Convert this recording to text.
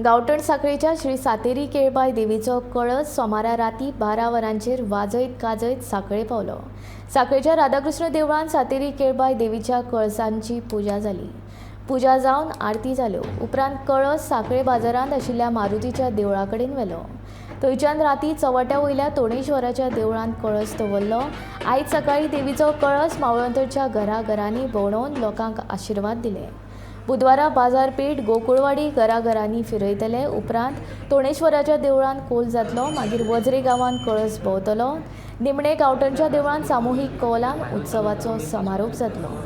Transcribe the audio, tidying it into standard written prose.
गावठण साखळेच्या श्री सातेरी केळबाई देवीचो कळस सोमारा राती 12 वरांचेर वाजयत गाजयत साखळे पावलो। साखळेच्या राधाकृष्ण देवळान सातेरी केळबाई देवीच्या कळसांची पूजा जाली। पूजा जावन आरती जाल्यो उपरांत कळस साखळे बाजारांत आशिल्ल्या मारुतीच्या देवळा कडेन व्हेलो। थंयच्यान राती चवट्या वयल्या तोणेश्वराच्या देवळांत कळस दवरलो। आयज सकाळी देवीचो कळस मावळंतच्या घराघरांनी भोंवडावन लोकांक आशिर्वाद दिले। बुधवारा बाजारपेठ गोकुळवाडी घराघरांनी फिरयतले उपरांत तोणेश्वराच्या देवळान कोल जातलो। मागीर वज्रे गांवांत कळस भोंवतलो। निमणे गावठणच्या देवळान सामुहीक कोलाम उत्सवाचो समारोप जातलो।